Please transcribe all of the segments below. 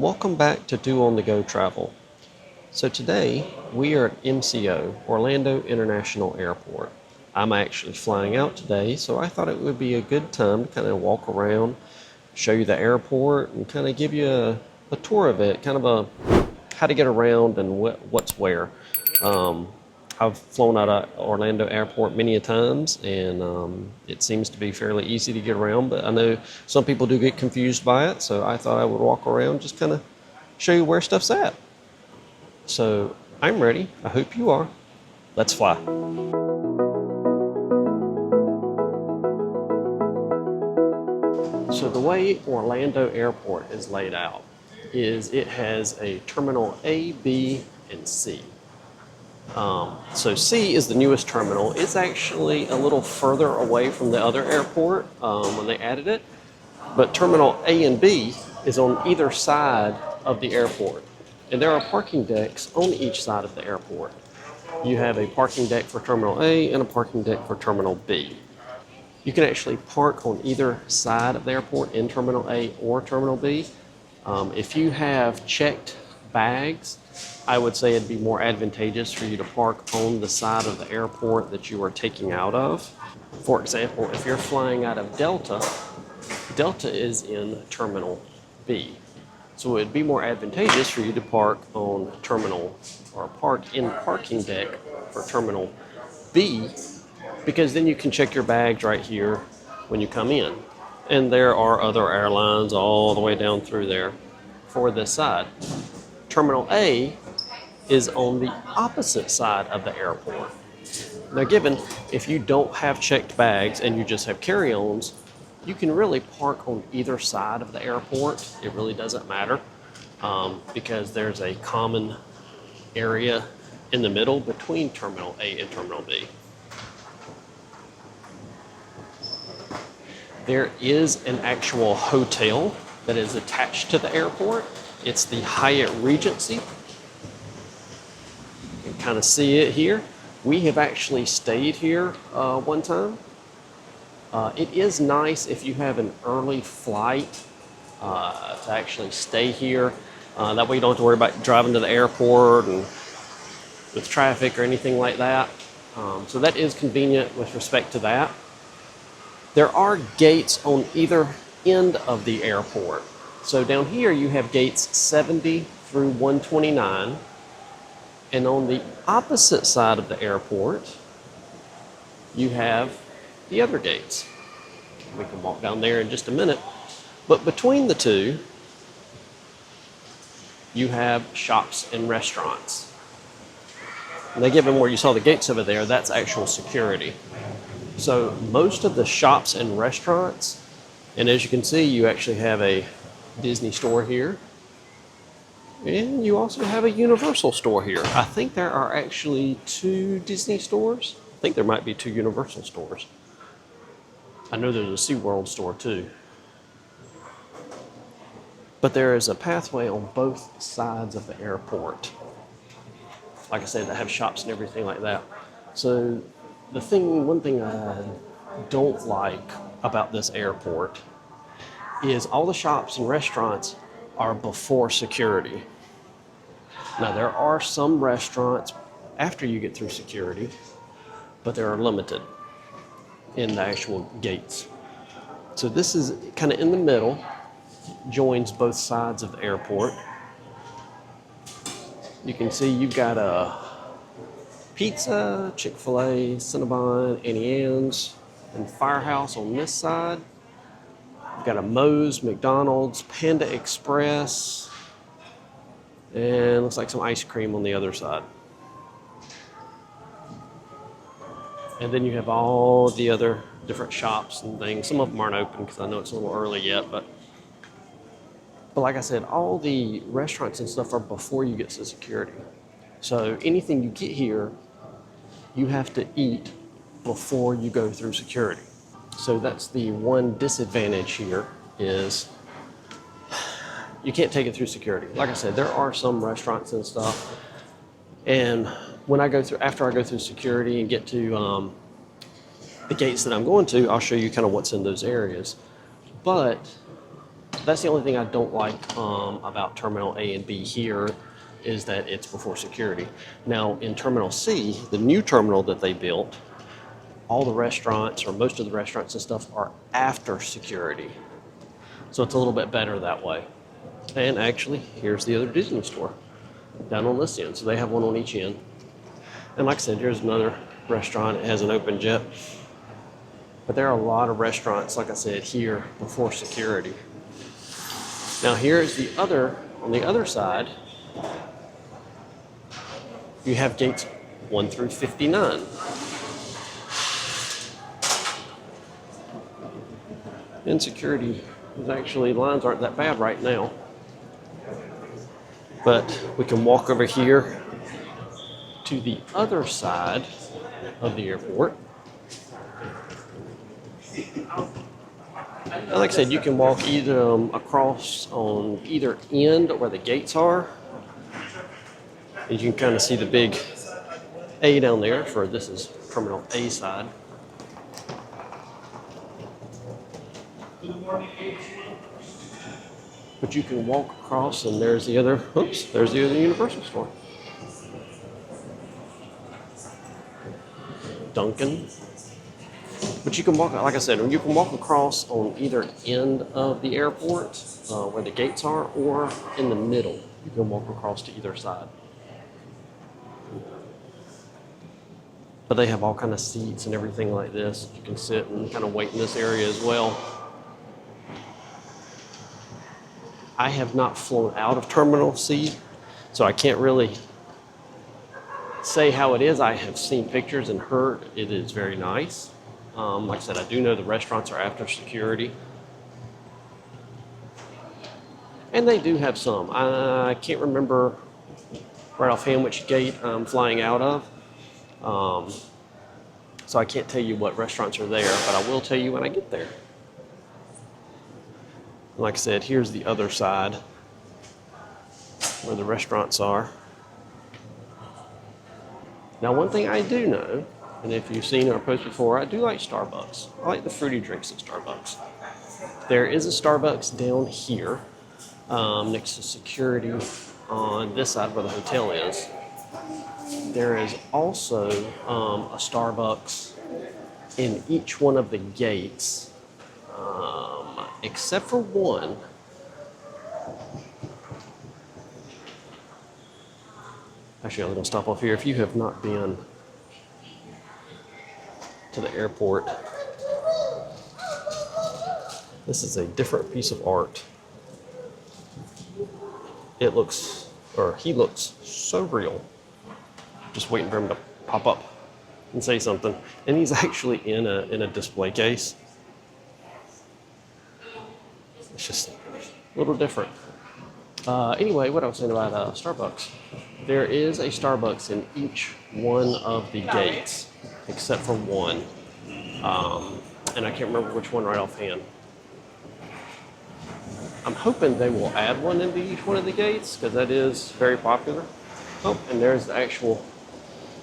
Welcome back to Do On The Go Travel. So today we are at MCO, Orlando International Airport. I'm actually flying out today, so I thought it would be a good time to kind of walk around, show you the airport, and kind of give you a tour of it, kind of a how to get around and what's where. I've flown out of Orlando Airport many a times, and it seems to be fairly easy to get around, but I know some people do get confused by it, so I thought I would walk around, just kind of show you where stuff's at. So I'm ready. I hope you are. Let's fly. So the way Orlando Airport is laid out is it has a Terminal A, B, and C. So C is the newest terminal. It's actually a little further away from the other airport when they added it. But Terminal A and B is on either side of the airport. And there are parking decks on each side of the airport. You have a parking deck for Terminal A and a parking deck for Terminal B. You can actually park on either side of the airport in Terminal A or Terminal B. If you have checked bags, I would say it'd be more advantageous for you to park on the side of the airport that you are taking out of. For example, if you're flying out of Delta, Delta is in Terminal B. So it'd be more advantageous for you to park on terminal or park in parking deck for Terminal B, because then you can check your bags right here when you come in. And there are other airlines all the way down through there for this side. Terminal A is on the opposite side of the airport. Now, given if you don't have checked bags and you just have carry-ons, you can really park on either side of the airport. It really doesn't matter because there's a common area in the middle between Terminal A and Terminal B. There is an actual hotel that is attached to the airport. It's the Hyatt Regency. You can kind of see it here. We have actually stayed here one time. It is nice if you have an early flight to actually stay here. That way you don't have to worry about driving to the airport and with traffic or anything like that. So that is convenient with respect to that. There are gates on either end of the airport. So down here you have gates 70 through 129. And on the opposite side of the airport, you have the other gates. We can walk down there in just a minute. But between the two, you have shops and restaurants. Now, given where you saw the gates over there, that's actual security. So most of the shops and restaurants, and as you can see, you actually have a Disney store here. And you also have a Universal store here. I think there are actually 2 Disney stores. I think there might be 2 Universal stores. I know there's a SeaWorld store too. But there is a pathway on both sides of the airport. Like I said, that have shops and everything like that. So one thing I don't like about this airport is all the shops and restaurants are before security. Now, there are some restaurants after you get through security, but they are limited in the actual gates. So this is kind of in the middle, joins both sides of the airport. You can see you've got a pizza, Chick-fil-A, Cinnabon, Annie Ann's, and Firehouse on this side. You've got a Moe's, McDonald's, Panda Express, and looks like some ice cream on the other side. And then you have all the other different shops and things. Some of them aren't open because I know it's a little early yet, but like I said, all the restaurants and stuff are before you get to security. So anything you get here, you have to eat before you go through security. So that's the one disadvantage here is you can't take it through security. Like I said, there are some restaurants and stuff. And after I go through security and get to the gates that I'm going to, I'll show you kind of what's in those areas. But That's the only thing I don't like about Terminal A and B here is that it's before security. Now in Terminal C, the new terminal that they built, all the restaurants or most of the restaurants and stuff are after security. So it's a little bit better that way. And actually, here's the other Disney store down on this end. So they have one on each end. And like I said, here's another restaurant. It has an open jet. But there are a lot of restaurants, like I said, here before security. Now here's the other, on the other side, you have gates 1 through 59. In security, actually lines aren't that bad right now. But we can walk over here to the other side of the airport. And like I said, you can walk either across on either end where the gates are. And you can kind of see the big A down there for this is Terminal A side. But you can walk across and there's the other, there's the other Universal store. Dunkin'. But you can walk, like I said, you can walk across on either end of the airport where the gates are or in the middle. You can walk across to either side. But they have all kind of seats and everything like this. You can sit and kind of wait in this area as well. I have not flown out of Terminal C, so I can't really say how it is. I have seen pictures and heard it is very nice. Like I said, I do know the restaurants are after security. And they do have some. I can't remember right offhand which gate I'm flying out of. So I can't tell you what restaurants are there, but I will tell you when I get there. Like I said, here's the other side where the restaurants are. Now, one thing I do know, and if you've seen our post before, I do like Starbucks. I like the fruity drinks at Starbucks. There is a Starbucks down here next to security on this side where the hotel is. There is also a Starbucks in each one of the gates. Except for one. Actually, I'm going to stop off here. If you have not been to the airport, this is a different piece of art. It looks, or he looks so real. Just waiting for him to pop up and say something. And he's actually in a display case. It's just a little different. Anyway, what I was saying about Starbucks. There is a Starbucks in each one of the gates, except for one. And I can't remember which one right offhand. I'm hoping they will add one into each one of the gates, because that is very popular. Oh, and there's the actual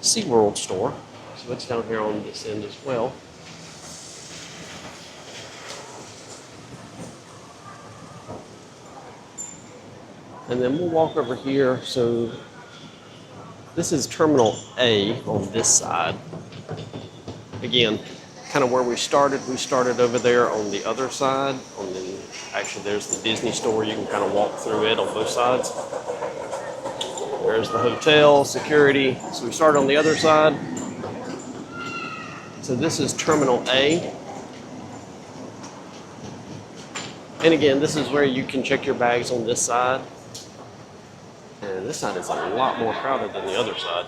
SeaWorld store. So it's down here on this end as well. And then we'll walk over here. So this is Terminal A on this side. Again, kind of where we started over there on the other side. Actually, there's the Disney store. You can kind of walk through it on both sides. There's the hotel, security. So we started on the other side. So this is Terminal A. And again, this is where you can check your bags on this side. And this side is a lot more crowded than the other side.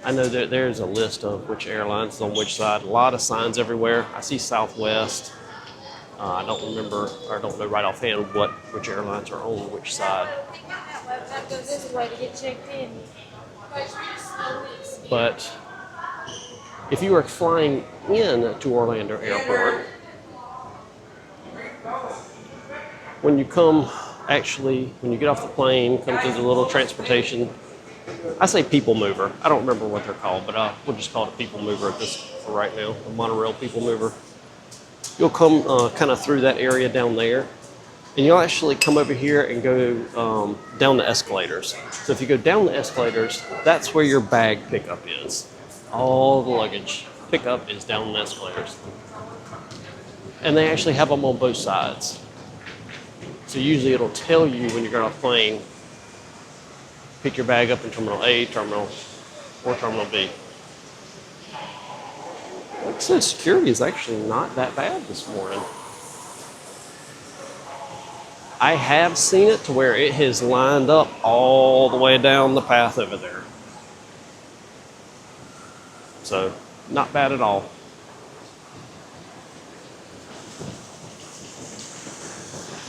I know that there's a list of which airlines is on which side. A lot of signs everywhere. I see Southwest. I don't remember, or don't know right offhand which airlines are on which side. But if you are flying in to Orlando Airport, when you when you get off the plane, come to the little transportation, I say people mover. I don't remember what they're called, but we'll just call it a people mover at this for right now, the monorail people mover. You'll come kind of through that area down there, and you'll actually come over here and go down the escalators. So if you go down the escalators, that's where your bag pickup is. All the luggage pickup is down the escalators. And they actually have them on both sides. So usually it'll tell you when you're on a plane, pick your bag up in Terminal A, Terminal, or Terminal B. Like I said, security is actually not that bad this morning. I have seen it to where it has lined up all the way down the path over there. So, not bad at all.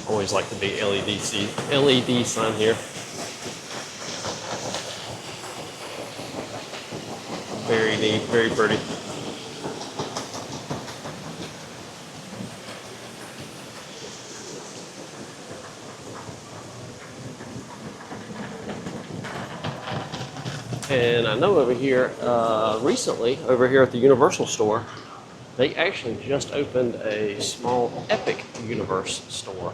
Always like the big LED sign here. Very neat, very pretty. And I know over here, recently, over here at the Universal store, they actually just opened a small Epic Universe store.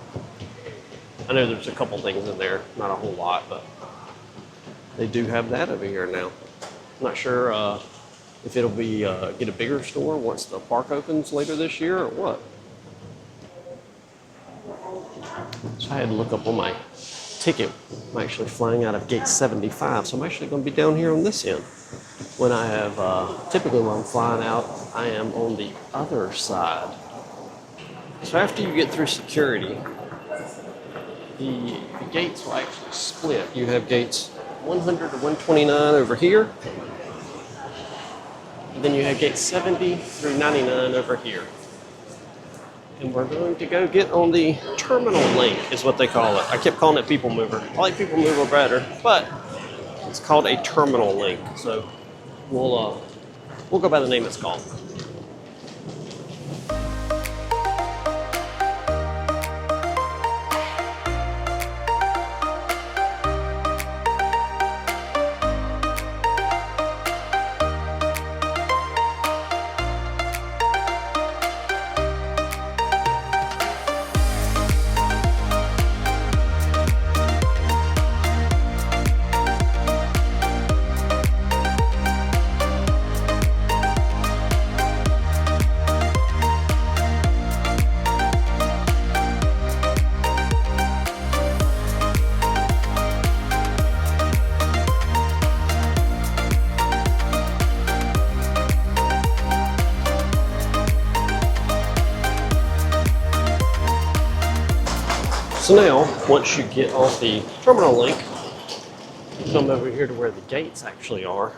I know there's a couple things in there, not a whole lot, but they do have that over here now. I'm not sure if it'll be get a bigger store once the park opens later this year or what. So I had to look up on my ticket. I'm actually flying out of gate 75, so I'm actually going to be down here on this end. When I have, typically when I'm flying out, I am on the other side. So after you get through security, the gates will actually split. You have gates 100 to 129 over here, and then you have gates 70 through 99 over here. And we're going to go get on the terminal link, is what they call it. I kept calling it People Mover. I like People Mover better, but it's called a terminal link. So we'll go by the name it's called. So now, once you get off the terminal link, you come over here to where the gates actually are.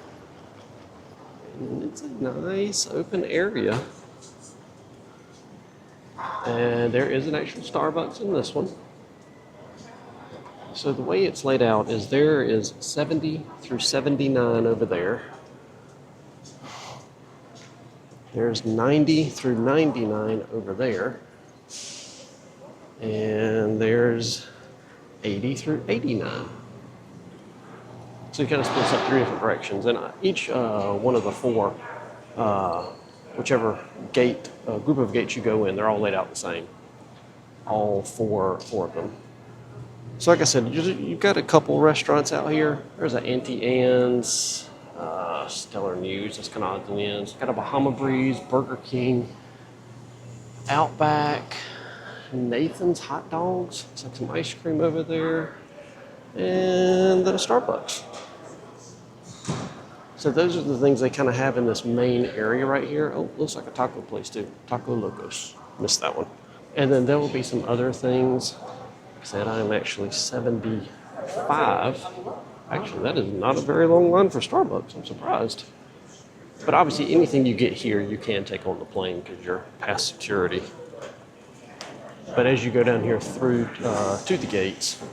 And it's a nice open area. And there is an actual Starbucks in this one. So the way it's laid out is there is 70 through 79 over there. There's 90 through 99 over there. And there's 80 through 89. So it kind of splits up three different directions. And each one of the four, whichever gate, group of gates you go in, they're all laid out the same. All four of them. So like I said, you've got a couple restaurants out here. There's an Auntie Anne's, Stellar News, that's kind of odds and ends. Got a Bahama Breeze, Burger King, Outback, Nathan's Hot Dogs. It's like some ice cream over there. And then a Starbucks. So those are the things they kind of have in this main area right here. Oh, looks like a taco place too. Taco Locos. Missed that one. And then there will be some other things. Like I said, I'm actually 75. Actually, that is not a very long line for Starbucks. I'm surprised. But obviously, anything you get here, you can take on the plane because you're past security. But as you go down here through to the gates,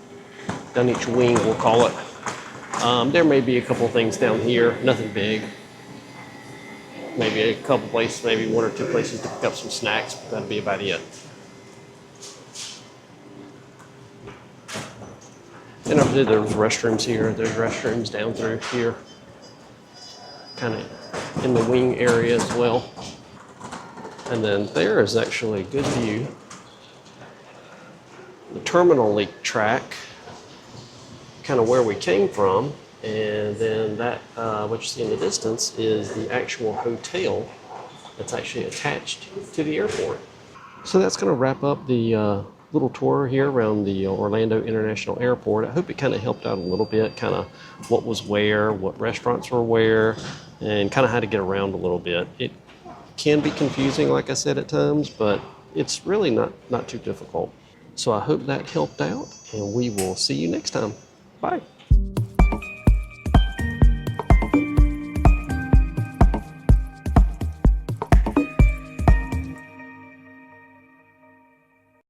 down each wing, we'll call it, there may be a couple things down here, nothing big. Maybe a couple places, maybe one or two places to pick up some snacks, but that'll be about it. And over there's restrooms here, there's restrooms down through here, kind of in the wing area as well. And then there is actually a good view. The terminal leak track, kind of where we came from, and then that, what you see in the distance, is the actual hotel that's actually attached to the airport. So that's going to wrap up the little tour here around the Orlando International Airport. I hope it kind of helped out a little bit, kind of what was where, what restaurants were where, and kind of how to get around a little bit. It can be confusing, like I said, at times, but it's really not too difficult. So I hope that helped out, and we will see you next time. Bye.